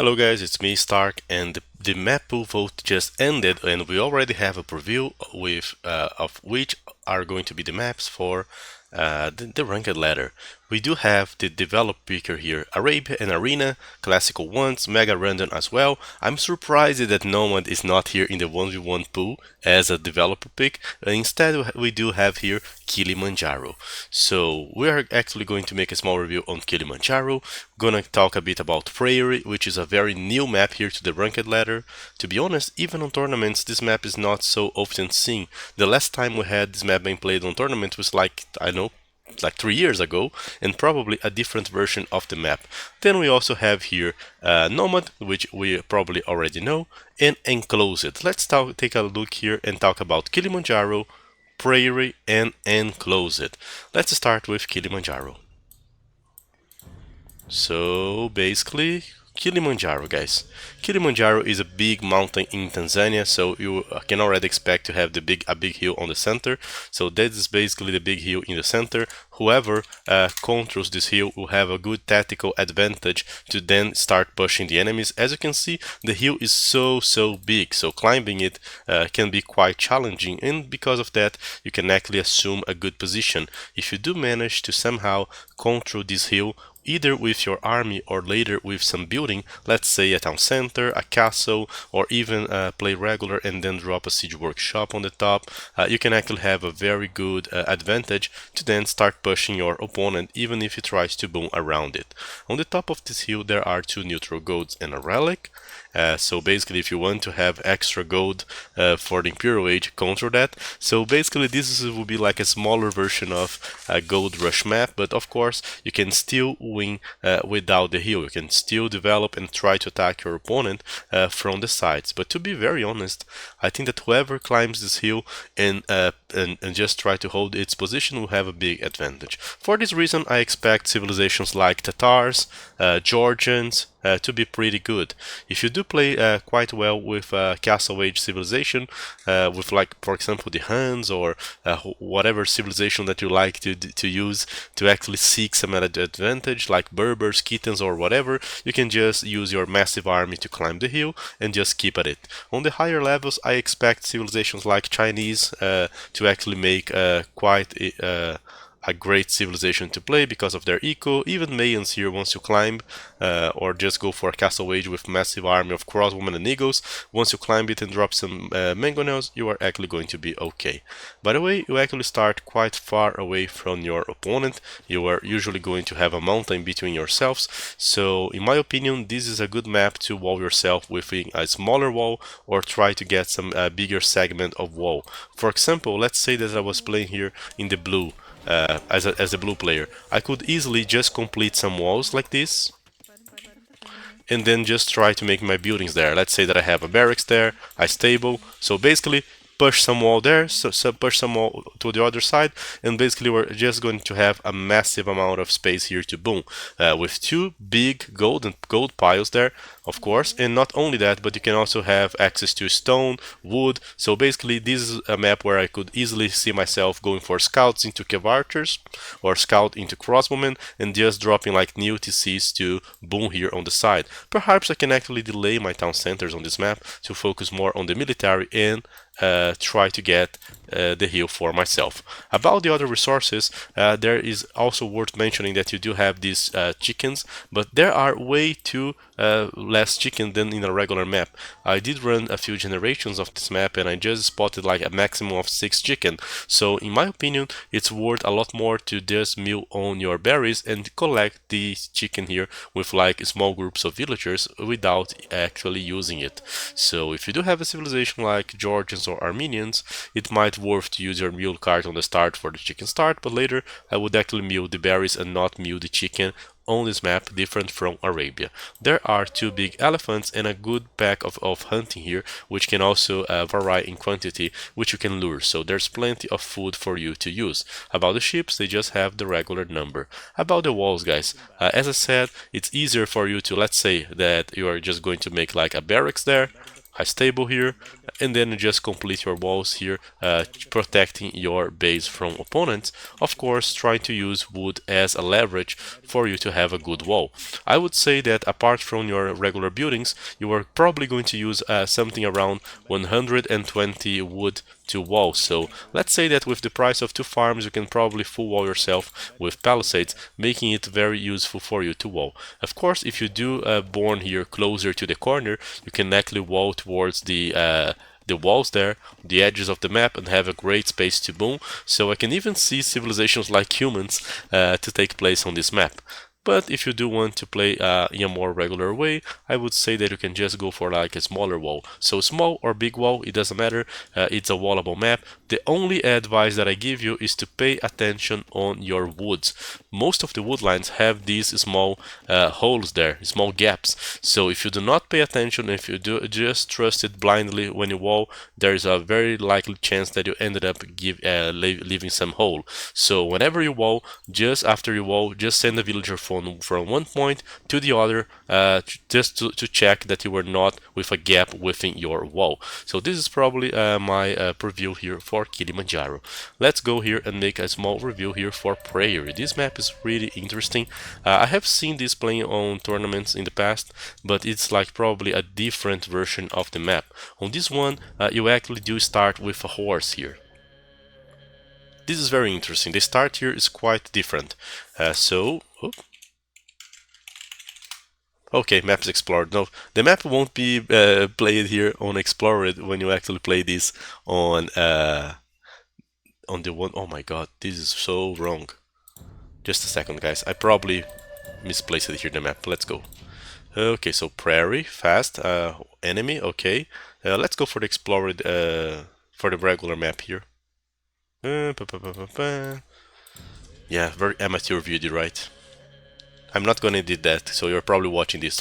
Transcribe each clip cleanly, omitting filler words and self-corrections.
Hello guys, it's me Stark, and the map pool vote just ended, and we already have a preview with of which are going to be the maps for the ranked ladder. We do have the develop picker here, Arabia and Arena, classical ones, Mega Random as well. I'm surprised that Nomad is not here in the 1v1 pool as a developer pick. Instead, we do have here Kilimanjaro. So we are actually going to make a small review on Kilimanjaro. Gonna talk a bit about Prairie, which is a very new map here to the ranked ladder. To be honest, even on tournaments, this map is not so often seen. The last time we had this map being played on tournament was like, I know, like 3 years ago, and probably a different version of the map. Then we also have here Nomad, which we probably already know, and Enclosed. Let's take a look here and talk about Kilimanjaro, Prairie, and Enclosed. Let's start with Kilimanjaro. So basically, Kilimanjaro, guys. Kilimanjaro is a big mountain in Tanzania, so you can already expect to have a big hill on the center. So that is basically the big hill in the center. Whoever controls this hill will have a good tactical advantage to then start pushing the enemies. As you can see, the hill is so big, so climbing it can be quite challenging, and because of that, you can actually assume a good position. If you do manage to somehow control this hill, either with your army or later with some building, let's say a town center, a castle, or even play regular and then drop a siege workshop on the top, you can actually have a very good advantage to then start pushing your opponent even if he tries to boom around it. On the top of this hill there are two neutral golds and a relic. So basically, if you want to have extra gold for the Imperial Age, control that. So basically, will be like a smaller version of a gold rush map, but of course, you can still win without the hill. You can still develop and try to attack your opponent from the sides. But to be very honest, I think that whoever climbs this hill and just try to hold its position will have a big advantage. For this reason, I expect civilizations like Tatars, Georgians, to be pretty good. If you do play quite well with Castle Age civilization, with like for example the Huns or whatever civilization that you like to use to actually seek some advantage, like Berbers, Kittens, or whatever, you can just use your massive army to climb the hill and just keep at it. On the higher levels, I expect civilizations like Chinese to actually make quite a great civilization to play because of their eco. Even Mayans here, once you climb or just go for a castle age with massive army of crosswomen and eagles, once you climb it and drop some mangonels, you are actually going to be okay. By the way, you actually start quite far away from your opponent. You are usually going to have a mountain between yourselves, so in my opinion this is a good map to wall yourself within a smaller wall or try to get some bigger segment of wall. For example, let's say that I was playing here in the blue as a blue player. I could easily just complete some walls like this and then just try to make my buildings there. Let's say that I have a barracks there, a stable. So basically push some wall there, so push some wall to the other side, and basically we're just going to have a massive amount of space here to boom with two big gold piles there, of course. And not only that, but you can also have access to stone, wood. So basically this is a map where I could easily see myself going for scouts into cave archers or scout into crossbowmen and just dropping like new TCs to boom here on the side. Perhaps I can actually delay my town centers on this map to focus more on the military and try to get the hill for myself. About the other resources, there is also worth mentioning that you do have these chickens, but there are way too less chicken than in a regular map. I did run a few generations of this map and I just spotted like a maximum of 6 chicken. So in my opinion, it's worth a lot more to just mill on your berries and collect the chicken here with like small groups of villagers without actually using it. So if you do have a civilization like Georgians or Armenians, it might worth to use your mule cart on the start for the chicken start, but later I would actually mill the berries and not mill the chicken on this map, different from Arabia. There are 2 big elephants and a good pack of hunting here, which can also vary in quantity, which you can lure, so there's plenty of food for you to use. About the ships, they just have the regular number. About the walls, guys, as I said, it's easier for you to, let's say that you are just going to make like a barracks there, a stable here, and then you just complete your walls here, protecting your base from opponents. Of course, trying to use wood as a leverage for you to have a good wall. I would say that apart from your regular buildings, you are probably going to use something around 120 wood to wall. So let's say that with the price of 2 farms, you can probably full wall yourself with palisades, making it very useful for you to wall. Of course, if you do born here closer to the corner, you can actually wall towards the walls there, the edges of the map, and have a great space to boom. So I can even see civilizations like humans to take place on this map. But if you do want to play in a more regular way, I would say that you can just go for like a smaller wall. So small or big wall, it doesn't matter. It's a wallable map. The only advice that I give you is to pay attention on your woods. Most of the wood lines have these small holes there, small gaps. So if you do not pay attention, if you do just trust it blindly when you wall, there is a very likely chance that you ended up leaving some hole. So whenever you wall, just after you wall, just send a villager from one point to the other, just to check that you were not with a gap within your wall. So this is probably my preview here for Kilimanjaro. Let's go here and make a small review here for Prairie. This map is really interesting. I have seen this playing on tournaments in the past, but it's like probably a different version of the map. On this one, you actually do start with a horse here. This is very interesting. The start here is quite different. Okay, maps explored. No, the map won't be played here on Explored when you actually play this on the one. Oh my god, this is so wrong. Just a second, guys. I probably misplaced it here in the map. Let's go. Okay, so Prairie, fast, enemy. Okay, let's go for the Explored, for the regular map here. Yeah, very amateur video, right? I'm not gonna do that, so you're probably watching this.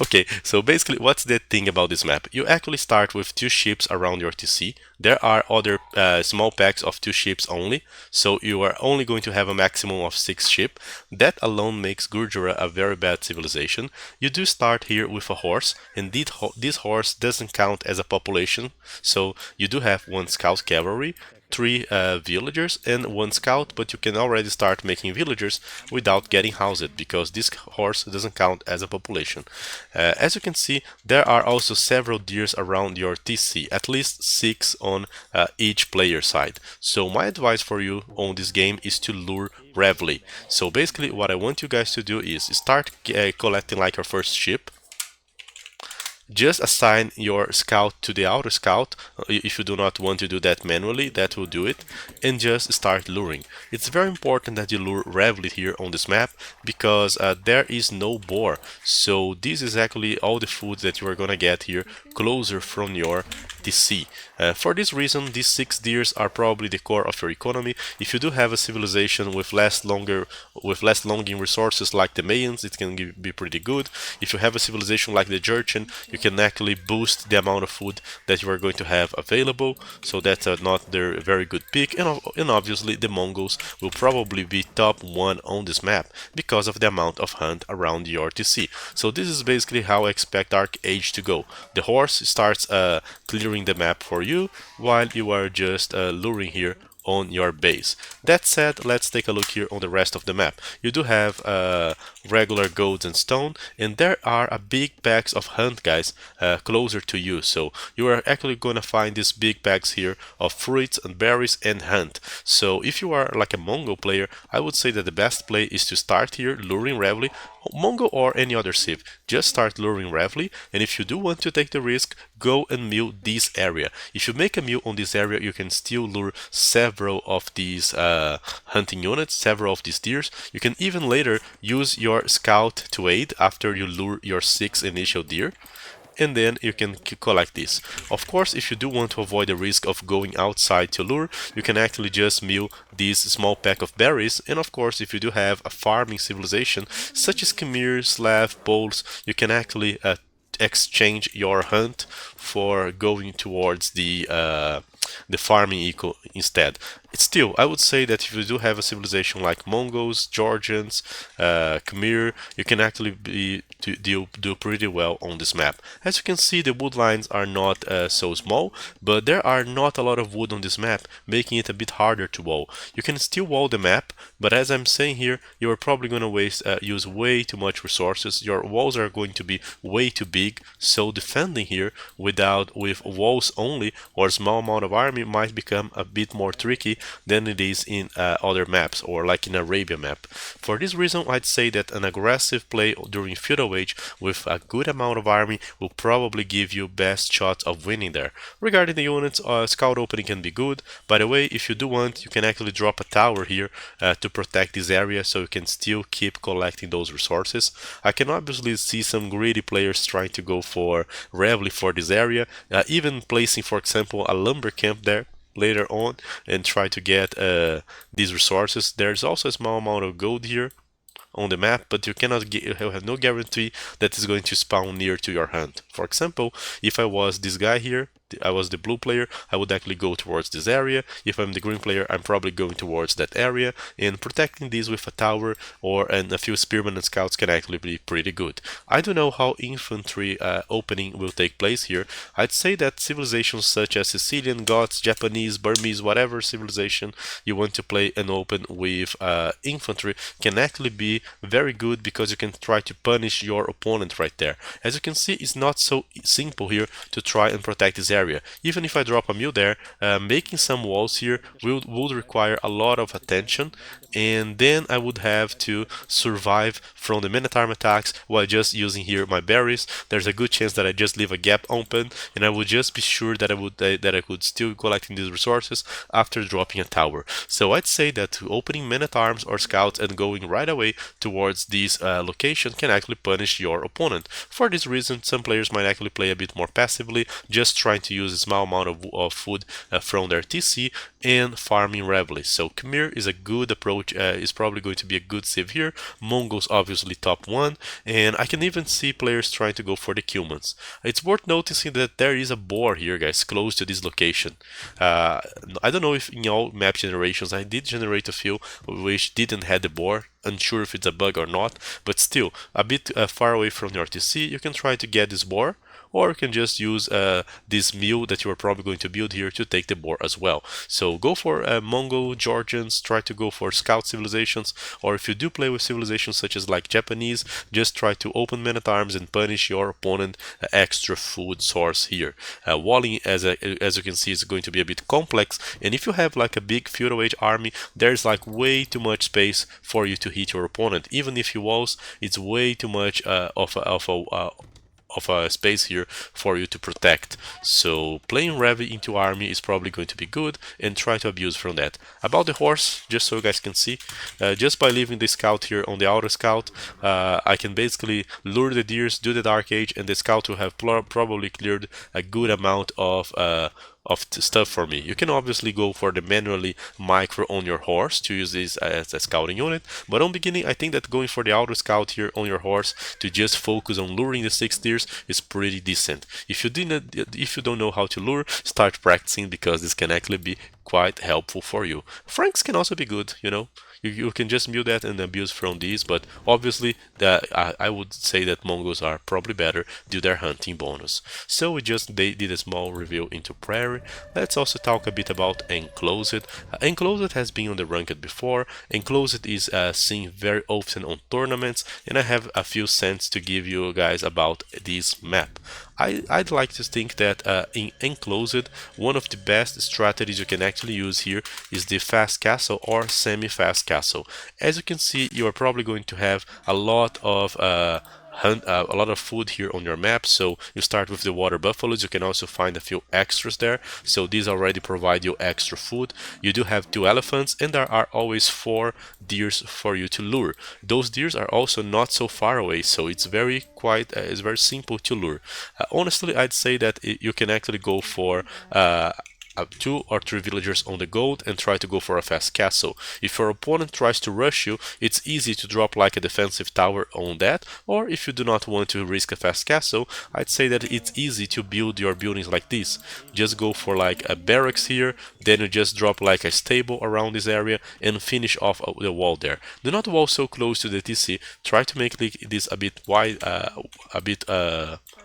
Okay, so basically what's the thing about this map? You actually start with 2 ships around your TC. There are other small packs of 2 ships only, so you are only going to have a maximum of 6 ships. That alone makes Gurdjura a very bad civilization. You do start here with a horse, and this horse doesn't count as a population, so you do have 1 scout cavalry, 3 villagers and 1 scout, but you can already start making villagers without getting housed because this horse doesn't count as a population. As you can see, there are also several deers around your TC, at least 6 on each player side. So my advice for you on this game is to lure heavily. So basically what I want you guys to do is start collecting like your first ship. Just assign your scout to the outer scout. If you do not want to do that manually, that will do it, and just start luring. It's very important that you lure heavily here on this map because there is no boar, so this is actually all the food that you are gonna get here closer from your TC. For this reason, these 6 deers are probably the core of your economy. If you do have a civilization with less longing resources like the Mayans, it can be pretty good. If you have a civilization like the Jurchen, you can actually boost the amount of food that you are going to have available, so that's not their very good pick. And obviously the Mongols will probably be top 1 on this map because of the amount of hunt around your TC. So this is basically how I expect Dark Age to go. The horse starts clearing the map for you while you are just luring here on your base. That said, let's take a look here on the rest of the map. You do have regular golds and stone, and there are a big packs of hunt guys closer to you, so you are actually gonna find these big packs here of fruits and berries and hunt. So if you are like a Mongol player, I would say that the best play is to start here luring heavily, Mongol or any other civ. Just start luring heavily, and if you do want to take the risk, go and mill this area. If you make a mill on this area, you can still lure several of these hunting units, several of these deers. You can even later use your scout to aid after you lure your 6 initial deer, and then you can collect this. Of course, if you do want to avoid the risk of going outside to lure, you can actually just mill this small pack of berries. And of course, if you do have a farming civilization such as Khmer, Slav, Poles, you can actually exchange your hunt for going towards the the farming eco instead. Still, I would say that if you do have a civilization like Mongols, Georgians, Khmer, you can actually do pretty well on this map. As you can see, the wood lines are not so small, but there are not a lot of wood on this map, making it a bit harder to wall. You can still wall the map, but as I'm saying here, you are probably going to use way too much resources. Your walls are going to be way too big, so defending here with walls only or a small amount of army might become a bit more tricky than it is in other maps or like in Arabia map. For this reason, I'd say that an aggressive play during feudal age with a good amount of army will probably give you best shots of winning there. Regarding the units, scout opening can be good. By the way, if you do want, you can actually drop a tower here to protect this area so you can still keep collecting those resources. I can obviously see some greedy players trying to go for Reveille for this area, even placing, for example, a lumber camp there later on and try to get these resources. There's also a small amount of gold here on the map, but you have no guarantee that it's going to spawn near to your hunt. For example, if I was this guy here, I was the blue player, I would actually go towards this area. If I'm the green player, I'm probably going towards that area, and protecting these with a tower and a few spearmen and scouts can actually be pretty good. I don't know how infantry opening will take place here. I'd say that civilizations such as Sicilian, Goths, Japanese, Burmese, whatever civilization you want to play and open with infantry can actually be very good because you can try to punish your opponent right there. As you can see, it's not so simple here to try and protect this area. Even if I drop a mill there, making some walls here would require a lot of attention, and then I would have to survive from the men-at-arm attacks while just using here my berries. There's a good chance that I just leave a gap open, and I would just be sure that I could still collecting these resources after dropping a tower. So I'd say that opening men-at-arms or scouts and going right away towards this location can actually punish your opponent. For this reason, some players might actually play a bit more passively, just trying to use a small amount of food from their TC and farming Reveille. So Khmer is a good approach, is probably going to be a good civ here. Mongols obviously top one, and I can even see players trying to go for the Cumans. It's worth noticing that there is a boar here, guys, close to this location. I don't know if in all map generations, I did generate a few which didn't have the boar. Unsure if it's a bug or not, but still a bit far away from your TC, you can try to get this boar, or you can just use this mill that you are probably going to build here to take the boar as well. So go for Mongol, Georgians, try to go for scout civilizations, or if you do play with civilizations such as like Japanese, just try to open men-at-arms and punish your opponent extra food source here. Walling, as you can see, is going to be a bit complex, and if you have like a big feudal age army, there's like way too much space for you to hit your opponent. Even if you walls, it's way too much of a space here for you to protect. So playing Reveille into army is probably going to be good, and try to abuse from that. About the horse, just so you guys can see, just by leaving the scout here on the auto scout, I can basically lure the deers, do the dark age, and the scout will have probably cleared a good amount of stuff for me. You can obviously go for the manually micro on your horse to use this as a scouting unit, but on beginning I think that going for the auto scout here on your horse to just focus on luring the 6 deers is pretty decent. If you don't know how to lure, start practicing, because this can actually be quite helpful for you. Franks can also be good, you know. You can just build that and abuse from these, but obviously I would say that Mongols are probably better due to their hunting bonus. So we just did a small review into Prairie. Let's also talk a bit about Enclosed. Enclosed has been on the ranked before. Enclosed is seen very often on tournaments, and I have a few cents to give you guys about this map. I'd like to think that in Enclosed, one of the best strategies you can actually use here is the fast castle or semi-fast castle. As you can see, you are probably going to have a lot of food here on your map. So you start with the water buffaloes. You can also find a few extras there, so these already provide you extra food. You do have 2 elephants, and there are always 4 deers for you to lure. Those deers are also not so far away, so it's very simple to lure. Honestly, I'd say that you can actually go for two or three villagers on the gold and try to go for a fast castle. If your opponent tries to rush you, it's easy to drop like a defensive tower on that, or if you do not want to risk a fast castle, I'd say that it's easy to build your buildings like this. Just go for like a barracks here, then you just drop like a stable around this area and finish off the wall there. Do not wall so close to the TC, try to make this a bit wide, a bit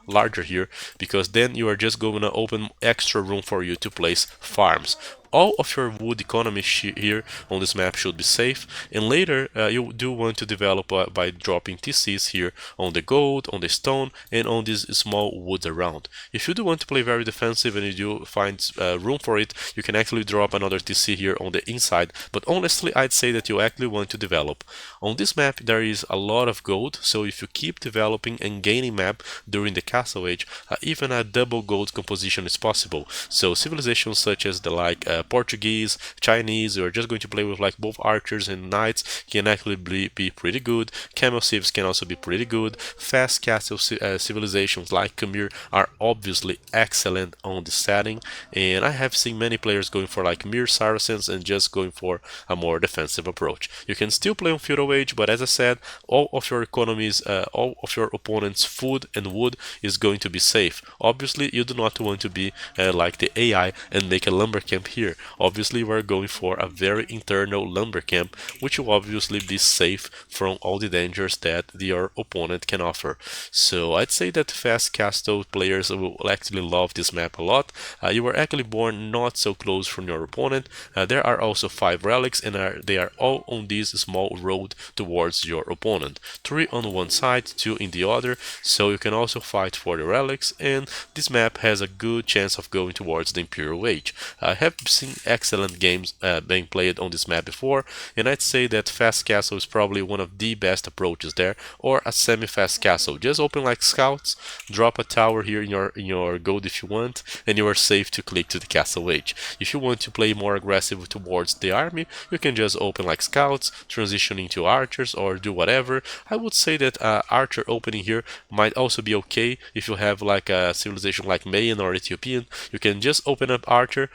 larger here, because then you are just going to open extra room for you to place farms. All of your wood economy here on this map should be safe, and later you do want to develop by dropping TCs here on the gold, on the stone, and on these small woods around. If you do want to play very defensive and you do find room for it, you can actually drop another TC here on the inside, but honestly I'd say that you actually want to develop. On this map there is a lot of gold, so if you keep developing and gaining map during the castle age, even a double gold composition is possible. So civilizations such as the Portuguese, Chinese, or just going to play with like both archers and knights can actually be pretty good. Camel civs can also be pretty good. Fast castle civilizations like Khmer are obviously excellent on this setting, and I have seen many players going for like mere Saracens and just going for a more defensive approach. You can still play on feudal age, but as I said, all of your economies, all of your opponent's food and wood is going to be safe. Obviously, you do not want to be like the AI and make a lumber camp here. Obviously, we're going for a very internal lumber camp, which will obviously be safe from all the dangers that your opponent can offer. So I'd say that fast castle players will actually love this map a lot. You were actually born not so close from your opponent. There are also 5 relics, and they are all on this small road towards your opponent. 3 on one side, 2 in the other, so you can also fight for the relics, and this map has a good chance of going towards the Imperial Age. I have seen excellent games being played on this map before, and I'd say that fast castle is probably one of the best approaches there, or a semi-fast castle. Just open like scouts, drop a tower here in your gold if you want, and you are safe to click to the castle age. If you want to play more aggressive towards the army, you can just open like scouts, transition into archers, or do whatever. I would say that archer opening here might also be okay if you have like a civilization like Mayan or Ethiopian. You can just open up archer,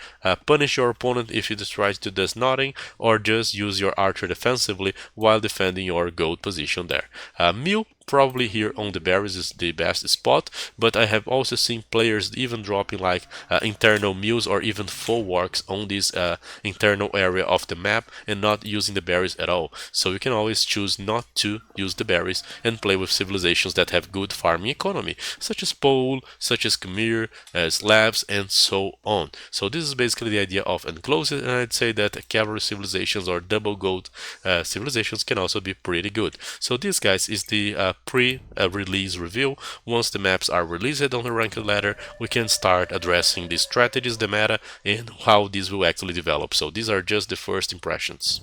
punish your opponent if he tries to do nothing, or just use your archer defensively while defending your gold position there. Mill probably here on the berries is the best spot, but I have also seen players even dropping like internal mills or even full works on this internal area of the map and not using the berries at all. So you can always choose not to use the berries and play with civilizations that have good farming economy, such as Pole, such as Khmer, Slavs, and so on. So this is basically the idea of enclosed, and I'd say that cavalry civilizations or double gold civilizations can also be pretty good. So this, guys, is the pre-release review. Once the maps are released on the ranked ladder, we can start addressing the strategies, the meta, and how these will actually develop. So these are just the first impressions.